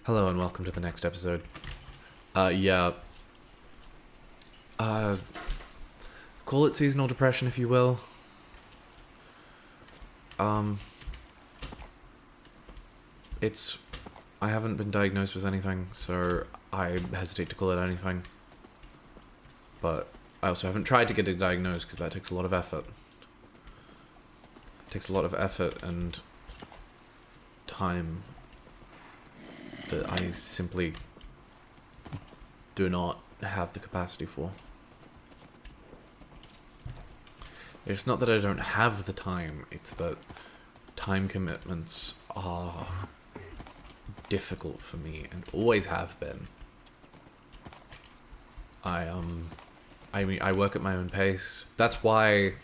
Hello and welcome to the next episode. Yeah. Call it seasonal depression if you will. I haven't been diagnosed with anything, so I hesitate to call it anything. But I also haven't tried to get it diagnosed because that takes a lot of effort. It takes a lot of effort and time that I simply do not have the capacity for. It's not that I don't have the time, it's that time commitments are difficult for me and always have been. I mean, I work at my own pace. That's why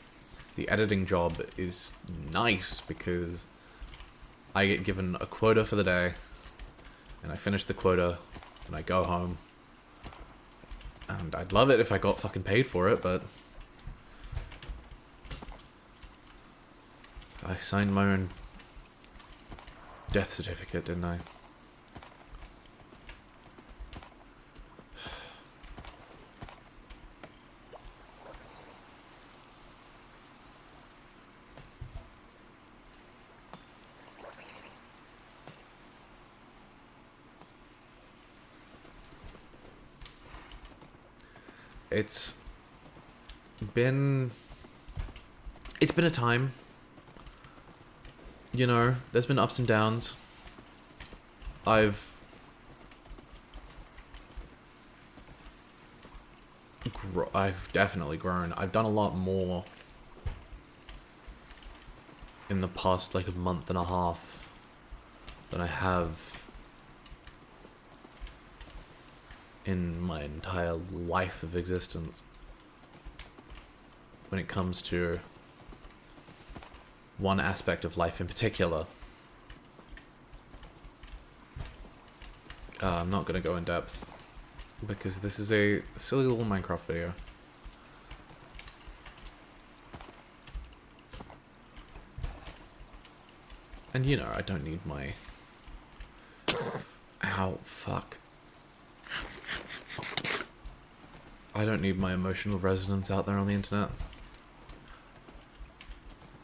the editing job is nice, because I get given a quota for the day, and I finish the quota, and I go home. And I'd love it if I got fucking paid for it, but I signed my own death certificate, didn't I? It's been a time. You know, there's been ups and downs. I've definitely grown. I've done a lot more in the past, like, a month and a half than I have in my entire life of existence when it comes to one aspect of life in particular. I'm not going to go in depth because this is a silly little Minecraft video. And you know, I don't need my... Ow, fuck. I don't need my emotional resonance out there on the internet.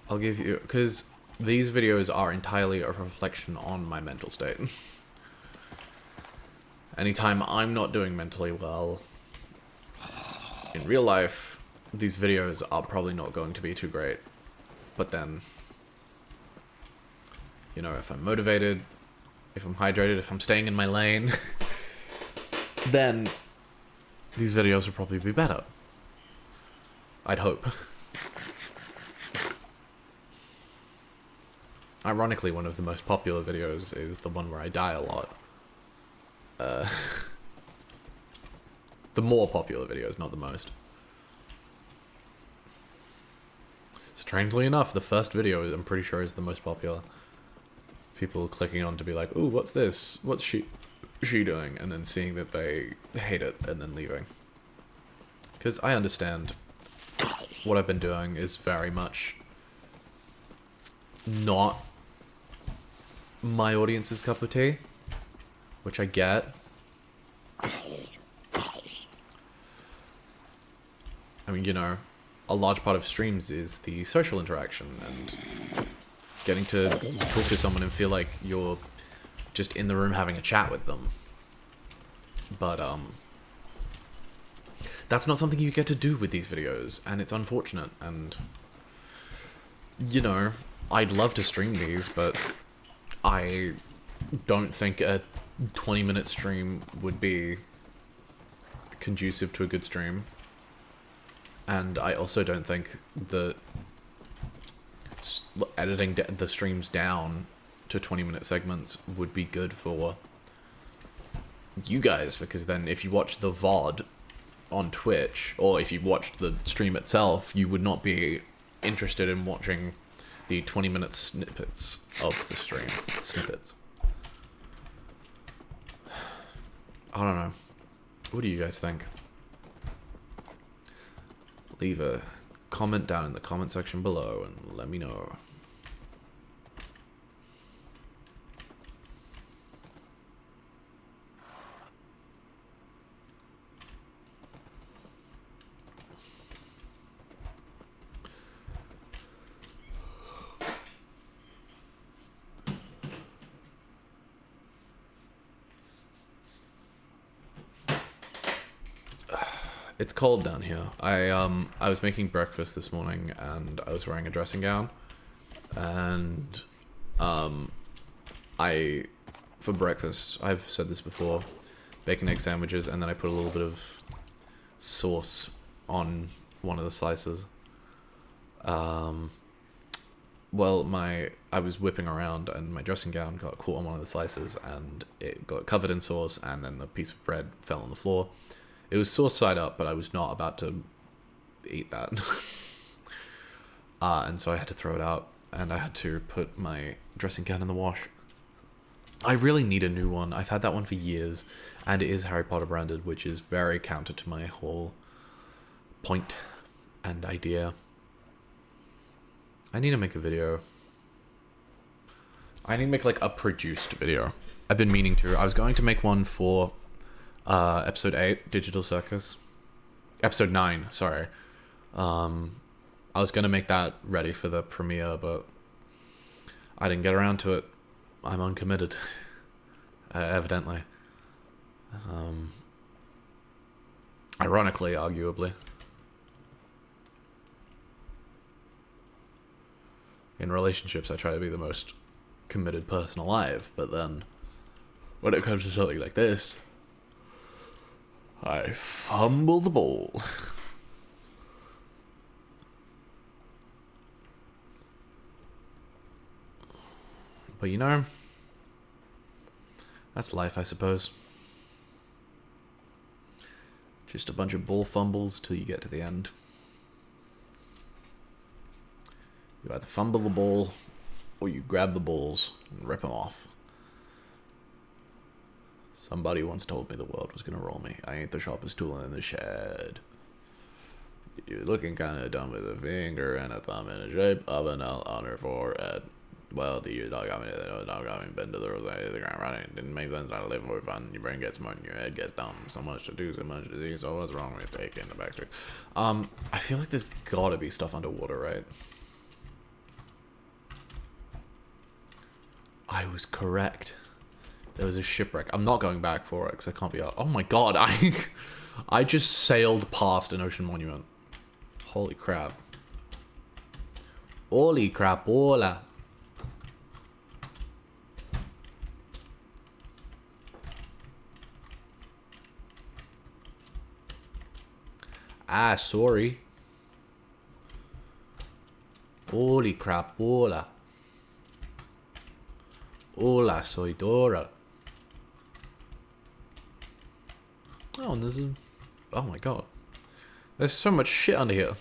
I'll give you... because these videos are entirely a reflection on my mental state. Anytime I'm not doing mentally well in real life, these videos are probably not going to be too great. But then, you know, if I'm motivated, if I'm hydrated, if I'm staying in my lane, then these videos will probably be better. I'd hope. Ironically, one of the most popular videos is the one where I die a lot. The more popular videos, not the most. Strangely enough, the first video, I'm pretty sure, is the most popular. People clicking on to be like, ooh, what's this? What's she doing? And then seeing that they hate it and then leaving. Because I understand what I've been doing is very much not my audience's cup of tea, which I get. I mean, you know, a large part of streams is the social interaction and getting to talk to someone and feel like you're just in the room having a chat with them. But, that's not something you get to do with these videos, and it's unfortunate, and, you know, I'd love to stream these, but I don't think a 20-minute stream would be conducive to a good stream. And I also don't think that editing the streams down to 20-minute segments would be good for you guys, because then if you watch the VOD on Twitch, or if you watched the stream itself, you would not be interested in watching the 20-minute snippets of the stream. Snippets. I don't know. What do you guys think? Leave a comment down in the comment section below and let me know. It's cold down here. I was making breakfast this morning and I was wearing a dressing gown, and I for breakfast, I've said this before, bacon egg sandwiches, and then I put a little bit of sauce on one of the slices. Well, I was whipping around and my dressing gown got caught on one of the slices and it got covered in sauce, and then the piece of bread fell on the floor. It was sauce side up, but I was not about to eat that. And so I had to throw it out, and I had to put my dressing gown in the wash. I really need a new one. I've had that one for years, and it is Harry Potter branded, which is very counter to my whole point and idea. I need to make a video. I need to make like a produced video. I've been meaning to. I was going to make one for episode 8, Digital Circus. Episode 9, sorry. I was going to make that ready for the premiere, but I didn't get around to it. I'm uncommitted. Evidently. Ironically, arguably. In relationships, I try to be the most committed person alive, but then when it comes to something like this, I fumble the ball. But you know, that's life, I suppose. Just a bunch of ball fumbles till you get to the end. You either fumble the ball, or you grab the balls and rip them off. Somebody once told me the world was gonna roll me. I ain't the sharpest tool in the shed. You're looking kinda dumb with a finger and a thumb in the shape of an L on her forehead. Well, the dog got me, bend to the ground running. Didn't make sense, not live for fun. Your brain gets smart and your head gets dumb. So much to do, so much to see. So what's wrong with taking the back street? I feel like there's gotta be stuff underwater, right? I was correct. There was a shipwreck. I'm not going back for it because I can't be out. Oh my god, I just sailed past an ocean monument. Holy crap. Holy crapola. Ah, sorry. Holy crapola. Hola, soy Dora. Oh, and there's a... Oh my god. There's so much shit under here.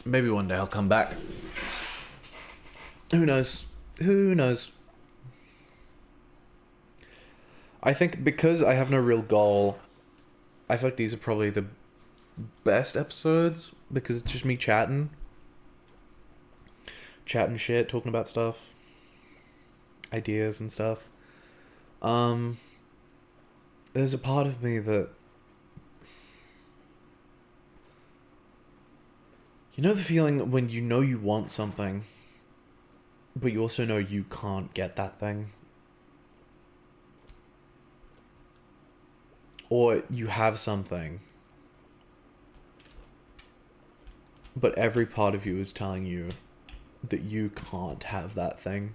Maybe one day I'll come back. Who knows? Who knows? I think because I have no real goal, I feel like these are probably the best episodes because it's just me chatting shit, talking about stuff, ideas and stuff. There's a part of me that, you know the feeling when you know you want something, but you also know you can't get that thing? Or you have something, but every part of you is telling you that you can't have that thing.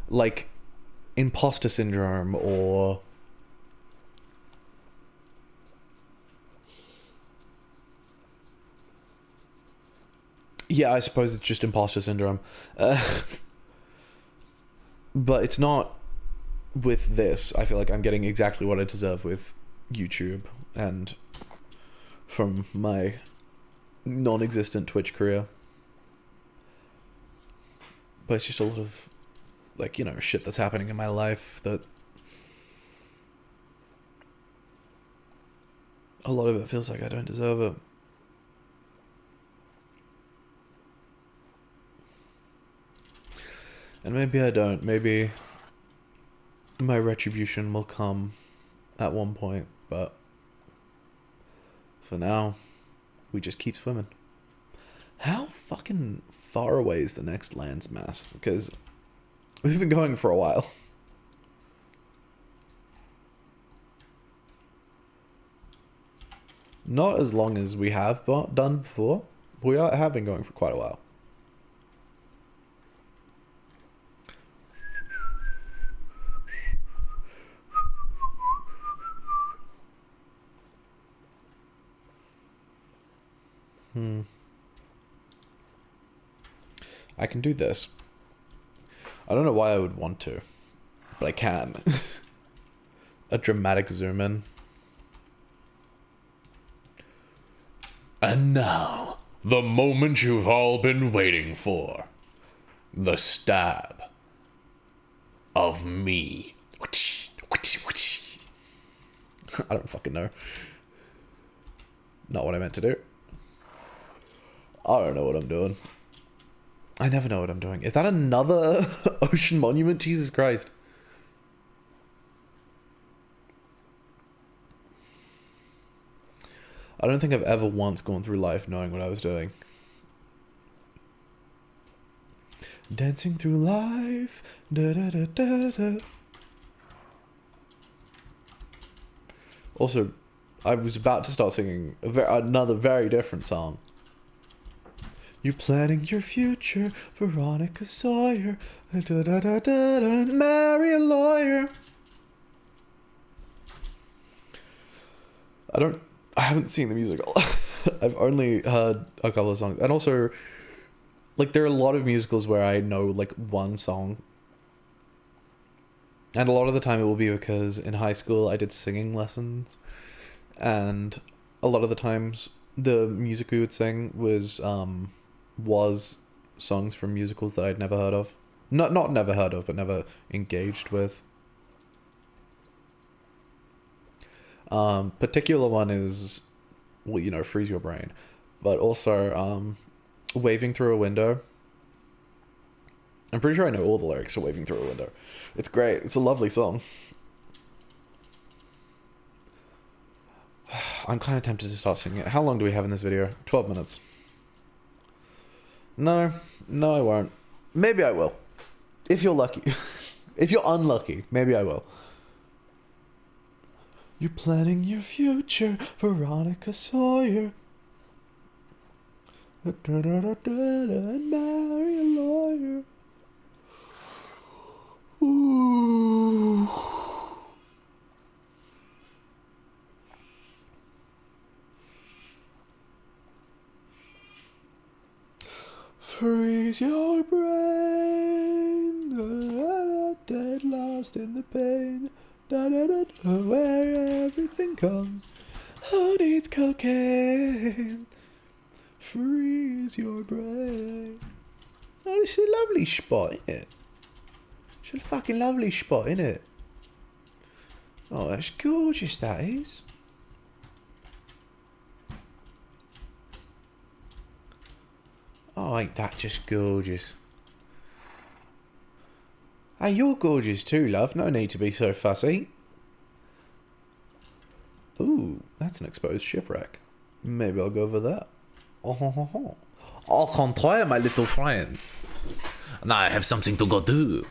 Like imposter syndrome, or yeah, I suppose it's just imposter syndrome. But it's not with this. I feel like I'm getting exactly what I deserve with YouTube and from my non-existent Twitch career. But it's just a lot of, like, you know, shit that's happening in my life that a lot of it feels like I don't deserve it. And maybe I don't. Maybe my retribution will come at one point, but for now, we just keep swimming. How fucking far away is the next landmass? Because We've been going for a while. Not as long as we have done before. We have been going for quite a while. I can do this. I don't know why I would want to, but I can. A dramatic zoom in. And now, the moment you've all been waiting for. The stab of me. I don't fucking know. Not what I meant to do. I don't know what I'm doing. I never know what I'm doing. Is that another ocean monument? Jesus Christ. I don't think I've ever once gone through life knowing what I was doing. Dancing through life. Da, da, da, da, da. Also, I was about to start singing another very different song. You're planning your future, Veronica Sawyer. Da, da, da, da, da, marry a lawyer. I haven't seen the musical. I've only heard a couple of songs. And also, like, there are a lot of musicals where I know, like, one song. And a lot of the time it will be because in high school I did singing lessons. And a lot of the times the music we would sing was songs from musicals that I'd never heard of. Not never heard of, but never engaged with. Particular one is, well, you know, Freeze Your Brain. But also, Waving Through a Window. I'm pretty sure I know all the lyrics to Waving Through a Window. It's great. It's a lovely song. I'm kind of tempted to start singing it. How long do we have in this video? 12 minutes. No, I won't. Maybe I will. If you're lucky. If you're unlucky, maybe I will. You're planning your future, Veronica Sawyer. And marry a lawyer. Ooh. Freeze your brain. Dead lost in the pain. Where everything comes. Who needs cocaine? Freeze your brain. Oh, it's a lovely spot, isn't it? It's a fucking lovely spot, isn't it? Oh, that's gorgeous, that is. Oh, ain't that just gorgeous? Hey, you're gorgeous too, love. No need to be so fussy. Ooh, that's an exposed shipwreck. Maybe I'll go over that. Oh, au contraire, my little friend. Now I have something to go do.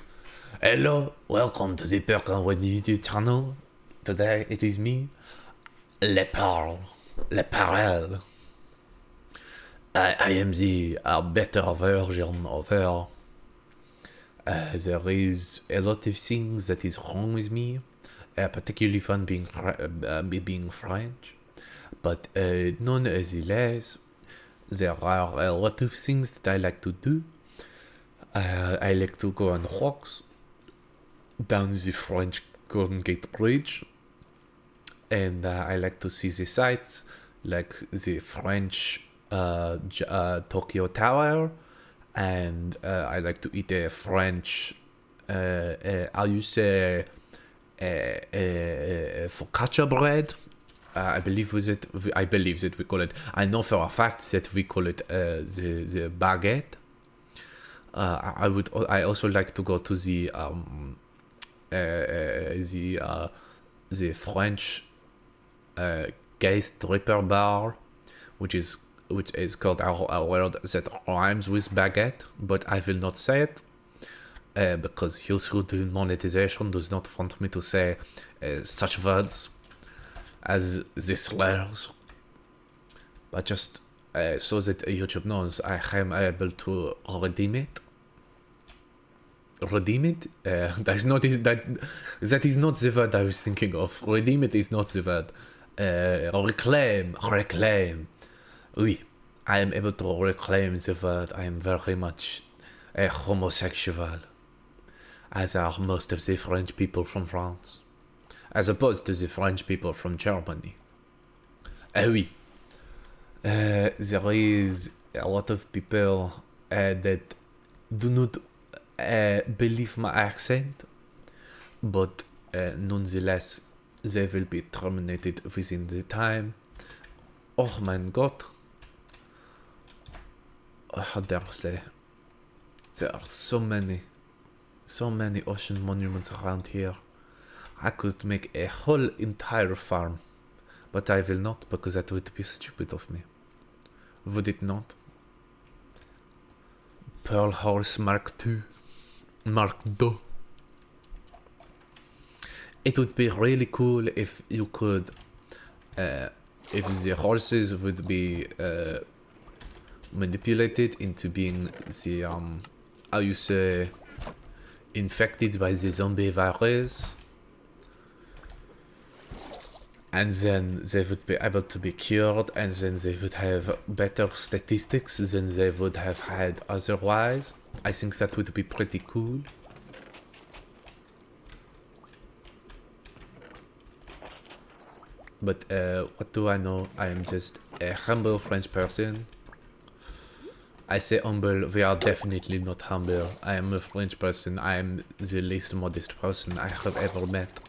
Hello, welcome to the YouTube channel. Today it is me, Le Parle. I am the better version of her. There is a lot of things that is wrong with me, particularly fun being French, but nonetheless, there are a lot of things that I like to do. I like to go on walks down the French Golden Gate Bridge, and I like to see the sights, like the French Tokyo Tower, and I like to eat a French, how you say, focaccia bread. I believe that we call it. I know for a fact that we call it the baguette. I also like to go to the French gay stripper bar, which is called a word that rhymes with baguette, but I will not say it. because YouTube monetization does not want me to say such words as the slurs, but just so that YouTube knows I am able to redeem it. Redeem it? That is not the word I was thinking of. Redeem it is not the word. Reclaim. Oui, I am able to reclaim the word. I am very much a homosexual, as are most of the French people from France, as opposed to the French people from Germany. Oui. There is a lot of people that do not believe my accent, but nonetheless they will be terminated within the time. Oh mein Gott. There are so many ocean monuments around here. I could make a whole entire farm, but I will not, because that would be stupid of me. Would it not? Pearl Horse Mark II. It would be really cool if you could, if the horses would be manipulated into being the, how you say, infected by the zombie virus. And then they would be able to be cured, and then they would have better statistics than they would have had otherwise. I think that would be pretty cool. But what do I know? I am just a humble French person. I say humble, we are definitely not humble. I am a French person. I am the least modest person I have ever met.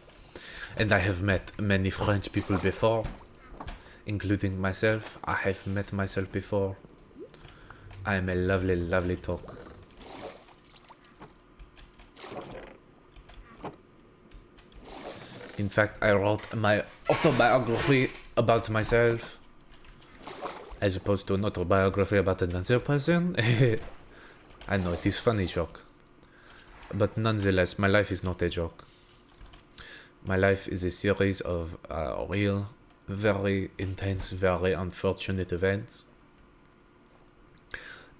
And I have met many French people before, including myself. I have met myself before. I am a lovely, lovely talk. In fact, I wrote my autobiography about myself, as opposed to an autobiography about another person. I know, it is a funny joke. But nonetheless, my life is not a joke. My life is a series of real, very intense, very unfortunate events,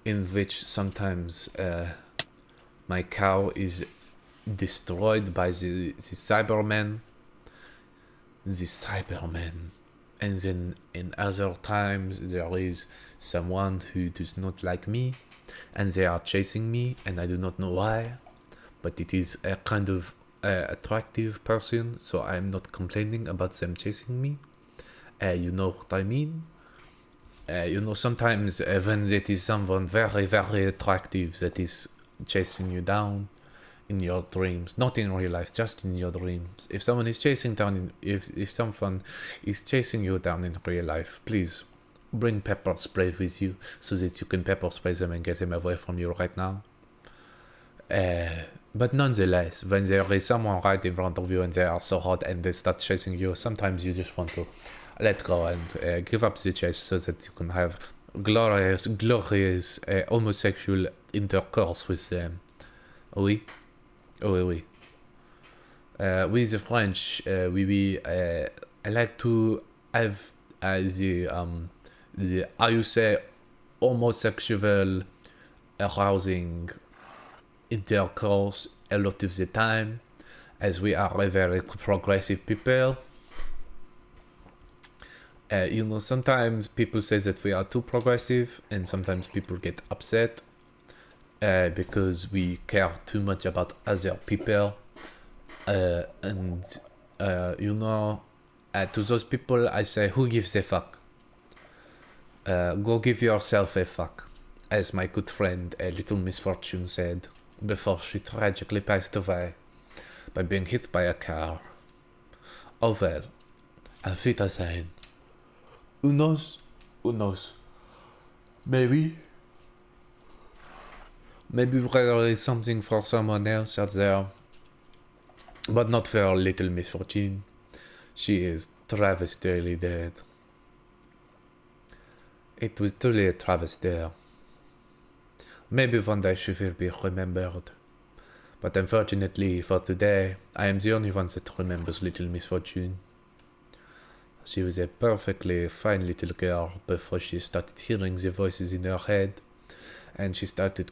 in which sometimes my cow is destroyed by the Cybermen. And then in other times there is someone who does not like me, and they are chasing me, and I do not know why, but it is a kind of attractive person, so I'm not complaining about them chasing me. You know what I mean? Sometimes when it is someone very, very attractive that is chasing you down in your dreams, not in real life, just in your dreams. If someone is chasing down, if someone is chasing you down in real life, please bring pepper spray with you so that you can pepper spray them and get them away from you right now. But nonetheless, when there is someone right in front of you and they are so hot and they start chasing you, sometimes you just want to let go and give up the chase so that you can have glorious homosexual intercourse with them. Oui. Oui. With the French, oui. I like to have the how you say, homosexual arousing intercourse a lot of the time, as we are a very progressive people. Sometimes people say that we are too progressive, and sometimes people get upset because we care too much about other people. To those people I say, who gives a fuck? Go give yourself a fuck, as my good friend Little Misfortune said before she tragically passed away by being hit by a car. Oh well, auf Wiedersehen. Who knows? Maybe there is something for someone else out there, but not for Little Misfortune. She is travestily dead. It was truly a travesty. Maybe one day she will be remembered, But unfortunately for today, I am the only one that remembers Little Misfortune. She was a perfectly fine little girl before she started hearing the voices in her head, and she started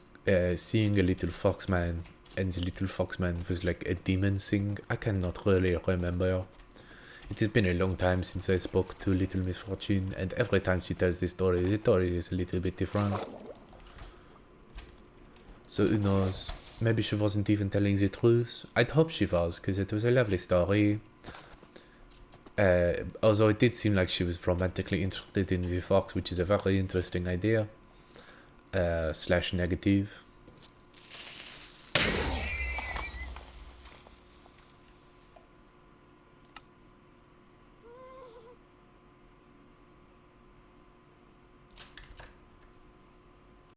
seeing a little foxman, and the little foxman was like a demon thing. I cannot really remember. It has been a long time since I spoke to Little Misfortune, and every time she tells the story is a little bit different. So who knows? Maybe she wasn't even telling the truth. I'd hope she was, because it was a lovely story. Although it did seem like she was romantically interested in the fox, which is a very interesting idea. Slash negative.